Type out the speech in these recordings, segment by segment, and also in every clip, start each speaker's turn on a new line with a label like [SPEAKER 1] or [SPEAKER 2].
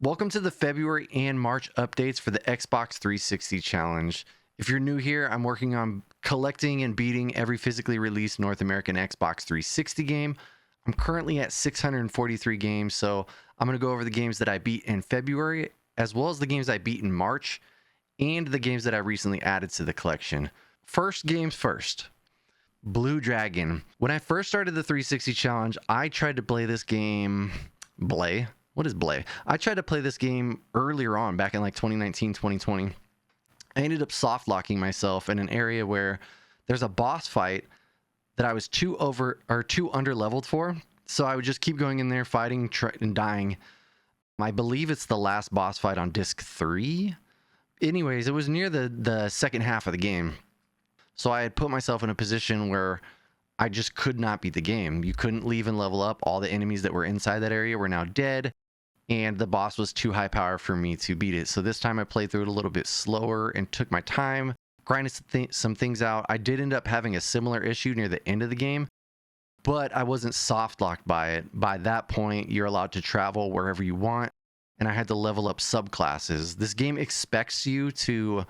[SPEAKER 1] Welcome to the February and March updates for the Xbox 360 challenge. If you're new here, I'm working on collecting and beating every physically released North American Xbox 360 game. I'm currently at 643 games, so I'm going to go over the games that I beat in February, as well as the games I beat in March, and the games that I recently added to the collection. First games first. Blue Dragon. When I first started the 360 challenge, I tried to play this game... What is Blay? I tried to play this game earlier on, back in like 2019, 2020. I ended up soft locking myself in an area where there's a boss fight that I was too under leveled for. So I would just keep going in there, fighting and dying. I believe it's the last boss fight on disc 3. Anyways, it was near the second half of the game. So I had put myself in a position where I just could not beat the game. You couldn't leave and level up. All the enemies that were inside that area were now dead, and the boss was too high power for me to beat it. So this time I played through it a little bit slower and took my time, grinded some things out. I did end up having a similar issue near the end of the game, but I wasn't soft locked by it. By that point, you're allowed to travel wherever you want, and I had to level up subclasses. This game expects you to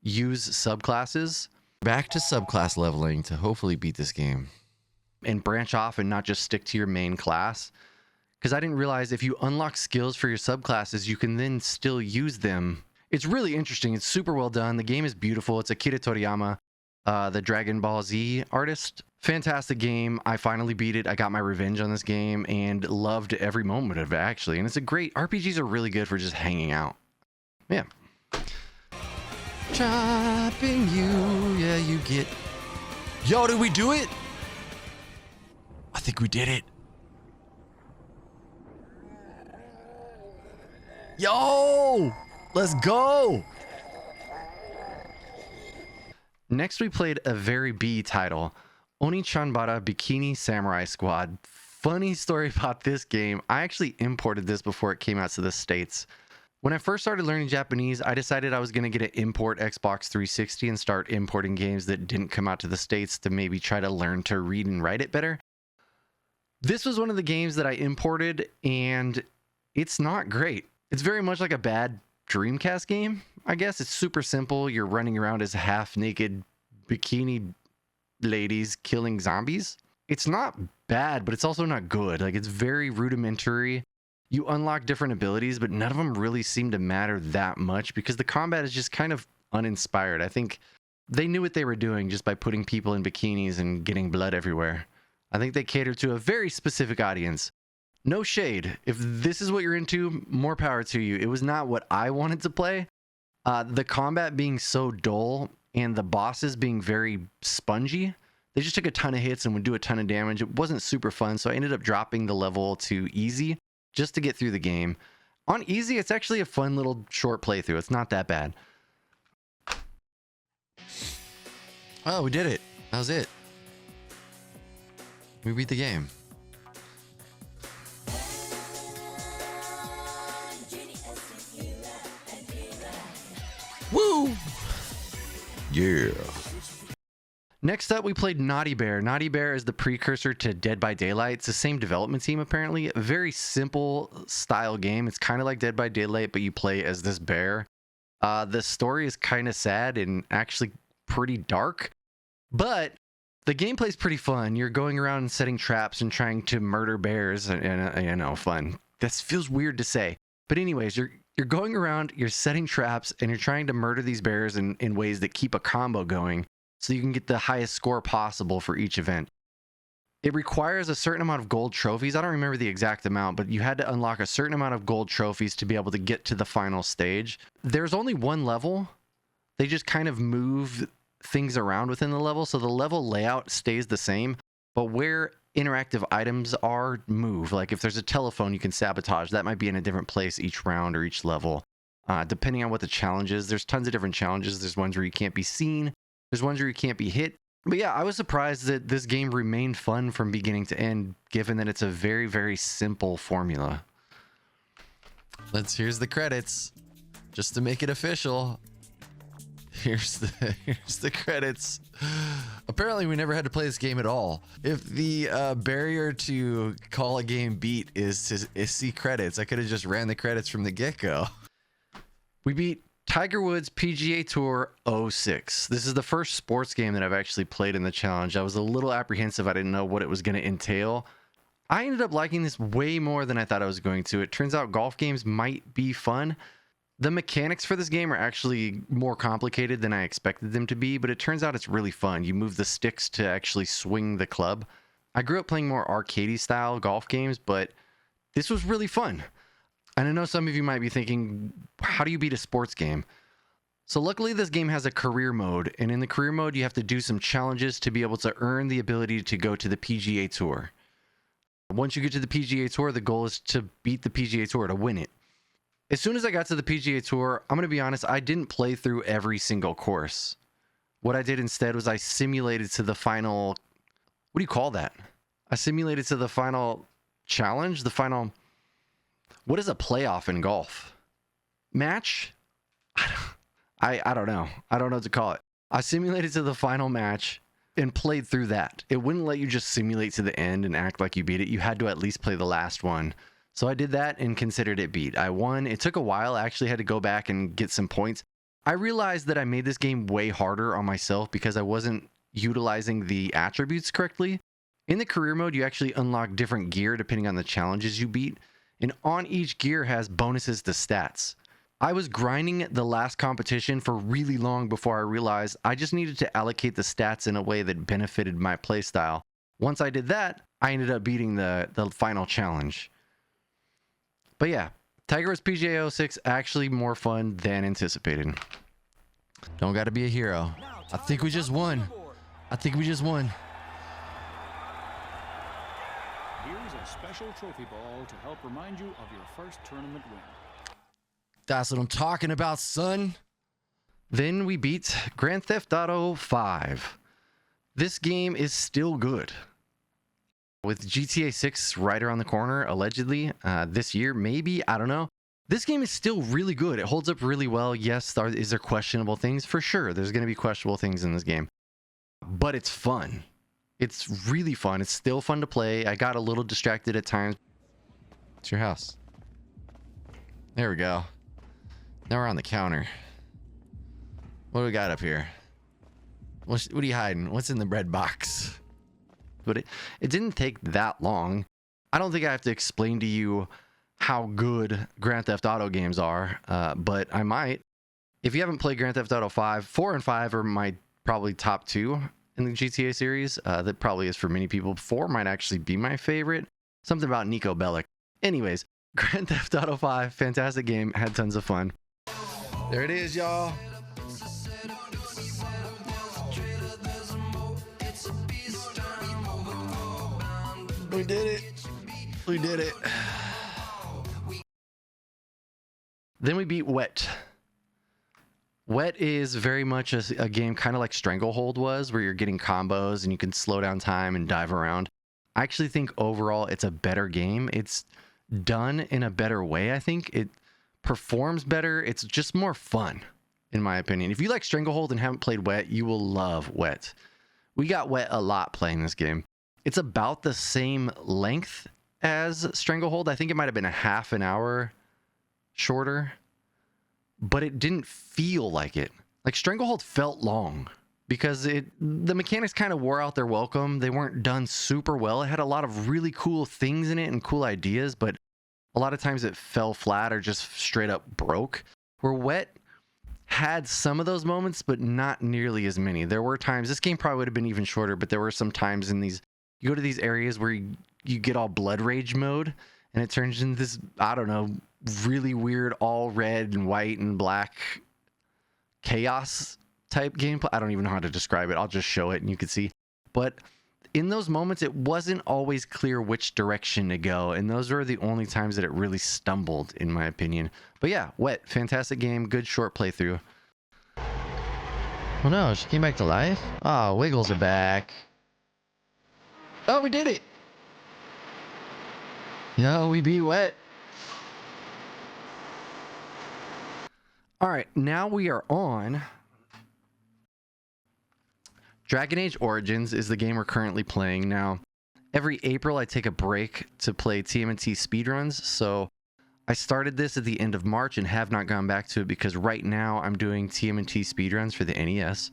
[SPEAKER 1] use subclasses. Back to subclass leveling to hopefully beat this game and branch off and not just stick to your main class. Because I didn't realize if you unlock skills for your subclasses, you can then still use them. It's really interesting. It's super well done. The game is beautiful. It's Akira Toriyama, the Dragon Ball Z artist. Fantastic game. I finally beat it. I got my revenge on this game and loved every moment of it, actually. And it's a great... RPGs are really good for just hanging out. Yeah. Chopping you, yeah, you get... Yo, did we do it? I think we did it. Yo, let's go. Next, we played a very B title, Oni-Chanbara Bikini Samurai Squad. Funny story about this game. I actually imported this before it came out to the States. When I first started learning Japanese, I decided I was going to get an import Xbox 360 and start importing games that didn't come out to the States to maybe try to learn to read and write it better. This was one of the games that I imported, and it's not great. It's very much like a bad Dreamcast game, I guess. It's super simple. You're running around as half-naked bikini ladies killing zombies. It's not bad, but it's also not good. Like, it's very rudimentary. You unlock different abilities, but none of them really seem to matter that much because the combat is just kind of uninspired. I think they knew what they were doing just by putting people in bikinis and getting blood everywhere. I think they catered to a very specific audience. No shade. If this is what you're into, more power to you. It was not what I wanted to play. The combat being so dull and the bosses being very spongy, they just took a ton of hits and would do a ton of damage. It wasn't super fun, so I ended up dropping the level to easy just to get through the game. On easy, it's actually a fun little short playthrough. It's not that bad. Oh, we did it. That was it. We beat the game. Woo! Yeah. Next up, we played Naughty Bear. Naughty Bear is the precursor to Dead by Daylight. It's the same development team, apparently. A very simple style game. It's kind of like Dead by Daylight, but you play as this bear. The story is kind of sad and actually pretty dark, but the gameplay's pretty fun. You're going around and setting traps and trying to murder bears, and you know, fun. This feels weird to say, but anyways, you're going around, you're setting traps, and you're trying to murder these bears in ways that keep a combo going so you can get the highest score possible for each event. It requires a certain amount of gold trophies. I don't remember the exact amount, but you had to unlock a certain amount of gold trophies to be able to get to the final stage. There's only one level. They just kind of move things around within the level, so the level layout stays the same, but where interactive items are move. Like if there's a telephone you can sabotage, that might be in a different place each round or each level, depending on what the challenge is. There's tons of different challenges. There's ones where you can't be seen, there's ones where you can't be hit. But yeah, I was surprised that this game remained fun from beginning to end, given that it's a very, very simple formula. Here's the credits just to make it official. Here's the credits. Apparently, we never had to play this game at all. If the barrier to call a game beat is to see credits, I could have just ran the credits from the get-go. We beat Tiger Woods PGA Tour 06. This is the first sports game that I've actually played in the challenge. I was a little apprehensive. I didn't know what it was going to entail. I ended up liking this way more than I thought I was going to. It turns out golf games might be fun. The mechanics for this game are actually more complicated than I expected them to be, but it turns out it's really fun. You move the sticks to actually swing the club. I grew up playing more arcadey style golf games, but this was really fun. And I know some of you might be thinking, how do you beat a sports game? So luckily this game has a career mode, and in the career mode you have to do some challenges to be able to earn the ability to go to the PGA Tour. Once you get to the PGA Tour, the goal is to beat the PGA Tour, to win it. As soon as I got to the PGA Tour, I'm going to be honest, I didn't play through every single course. What I did instead was I simulated to the final, what do you call that? I simulated to the final challenge, the final, what is a playoff in golf? Match? I don't know. I don't know what to call it. I simulated to the final match and played through that. It wouldn't let you just simulate to the end and act like you beat it. You had to at least play the last one. So I did that and considered it beat. I won. It took a while. I actually had to go back and get some points. I realized that I made this game way harder on myself because I wasn't utilizing the attributes correctly. In the career mode, you actually unlock different gear depending on the challenges you beat. And on each gear has bonuses to stats. I was grinding the last competition for really long before I realized I just needed to allocate the stats in a way that benefited my playstyle. Once I did that, I ended up beating the final challenge. But yeah, Tiger Woods PGA 06 actually more fun than anticipated. Don't gotta be a hero. I think we just won.
[SPEAKER 2] Here's a special trophy ball to help remind you of your first tournament win.
[SPEAKER 1] That's what I'm talking about, son. Then we beat Grand Theft Auto 5. This game is still good. With GTA 6 right around the corner, allegedly, this year, maybe, I don't know. This game is still really good. It holds up really well. Yes, is there questionable things? For sure, there's going to be questionable things in this game. But it's fun. It's really fun. It's still fun to play. I got a little distracted at times. It's your house. There we go. Now we're on the counter. What do we got up here? What are you hiding? What's in the bread box? But it didn't take that long. I don't think I have to explain to you how good Grand Theft Auto games are, but I might. If you haven't played Grand Theft Auto 5, 4 and 5 are my probably top 2 in the GTA series. That probably is for many people. 4 might actually be my favorite. Something about Nico Bellic. Anyways, Grand Theft Auto 5, fantastic game. Had tons of fun. There it is, y'all. We did it. We did it. Then we beat Wet. Wet is very much a game kind of like Stranglehold was, where you're getting combos and you can slow down time and dive around. I actually think overall it's a better game. It's done in a better way, I think. It performs better. It's just more fun, in my opinion. If you like Stranglehold and haven't played Wet, you will love Wet. We got Wet a lot playing this game. It's about the same length as Stranglehold. I think it might have been a half an hour shorter, but it didn't feel like it. Like Stranglehold felt long because the mechanics kind of wore out their welcome. They weren't done super well. It had a lot of really cool things in it and cool ideas, but a lot of times it fell flat or just straight up broke. Where Wet had some of those moments, but not nearly as many. There were times, this game probably would have been even shorter, but there were some times in these, you go to these areas where you get all blood rage mode and it turns into this, I don't know, really weird, all red and white and black chaos type gameplay. I don't even know how to describe it. I'll just show it and you can see. But in those moments, it wasn't always clear which direction to go. And those were the only times that it really stumbled, in my opinion. But yeah, Wet, fantastic game. Good short playthrough. Oh no, she came back to life? Oh, Wiggles are back. Oh, we did it. Yo, we beat Wet. All right, now we are on Dragon Age Origins is the game we're currently playing now. Every April, I take a break to play TMNT speedruns, so I started this at the end of March and have not gone back to it because right now I'm doing TMNT speedruns for the NES.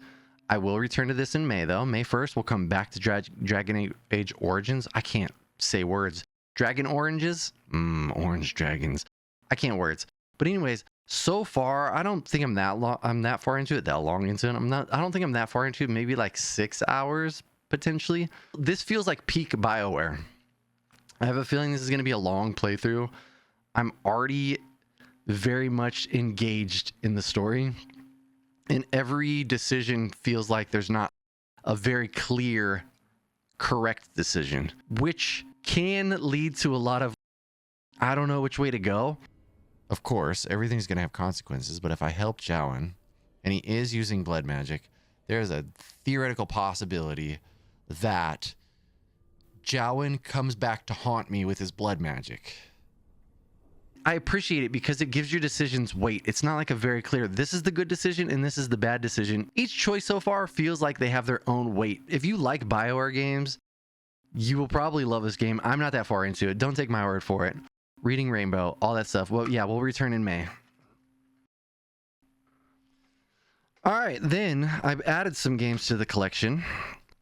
[SPEAKER 1] I will return to this in May, though. May 1st, we'll come back to Dragon Age Origins. I can't say words. Dragon Oranges? Orange dragons. I can't words. But anyways, so far, I don't think I'm that far into it, I don't think I'm that far into it, maybe like 6 hours, potentially. This feels like peak BioWare. I have a feeling this is going to be a long playthrough. I'm already very much engaged in the story. And every decision feels like there's not a very clear, correct decision, which can lead to a lot of, I don't know which way to go. Of course, everything's going to have consequences, but if I help Jowan, and he is using blood magic, there's a theoretical possibility that Jowan comes back to haunt me with his blood magic. I appreciate it because it gives your decisions weight. It's not like a very clear, this is the good decision and this is the bad decision. Each choice so far feels like they have their own weight. If you like BioWare games, you will probably love this game. I'm not that far into it. Don't take my word for it. Reading Rainbow, all that stuff. Well, yeah, we'll return in May. All right, then I've added some games to the collection.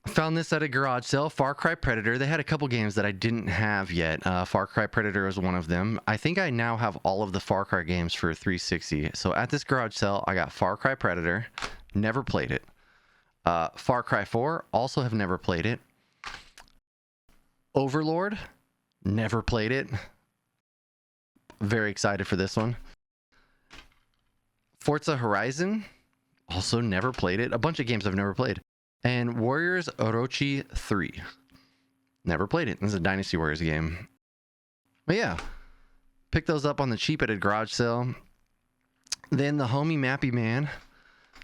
[SPEAKER 1] I found this at a garage sale, Far Cry Predator. They had a couple games that I didn't have yet. Far Cry Predator is one of them. I think I now have all of the Far Cry games for 360. So at this garage sale, I got Far Cry Predator. Never played it. Far Cry 4, also have never played it. Overlord, never played it. Very excited for this one. Forza Horizon, also never played it. A bunch of games I've never played. And Warriors Orochi 3. Never played it. This is a Dynasty Warriors game. But yeah, picked those up on the cheap at a garage sale. Then the homie Mappy Man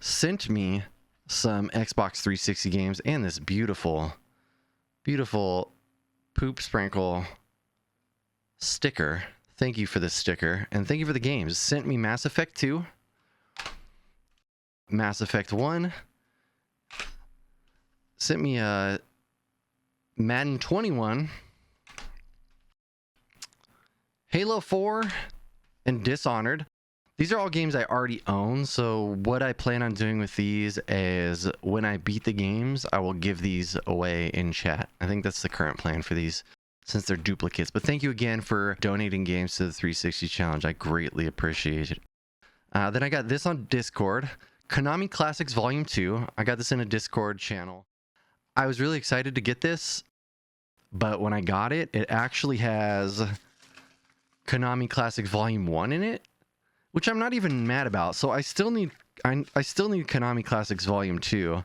[SPEAKER 1] sent me some Xbox 360 games and this beautiful, beautiful poop sprinkle sticker. Thank you for this sticker. And thank you for the games. Sent me Mass Effect 2. Mass Effect 1. Sent me a Madden 21, Halo 4, and Dishonored. These are all games I already own, so what I plan on doing with these is when I beat the games, I will give these away in chat. I think that's the current plan for these, since they're duplicates. But thank you again for donating games to the 360 challenge. I greatly appreciate it. Then I got this on Discord, Konami Classics Volume 2. I got this in a Discord channel. I was really excited to get this, but when I got it, it actually has Konami Classics Volume 1 in it, which I'm not even mad about. So I still need Konami Classics Volume 2.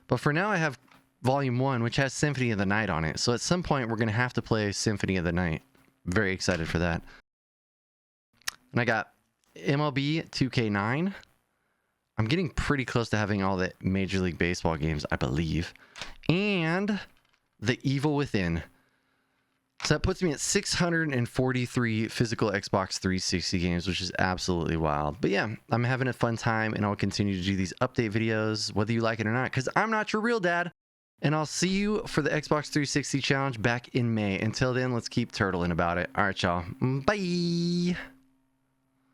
[SPEAKER 1] But for now I have Volume 1, which has Symphony of the Night on it. So at some point we're going to have to play Symphony of the Night. Very excited for that. And I got MLB 2K9. I'm getting pretty close to having all the Major League Baseball games, I believe. And The Evil Within. So that puts me at 643 physical Xbox 360 games, which is absolutely wild. But yeah, I'm having a fun time, and I'll continue to do these update videos, whether you like it or not, because I'm not your real dad. And I'll see you for the Xbox 360 challenge back in May. Until then, let's keep turtling about it. All right, y'all. Bye.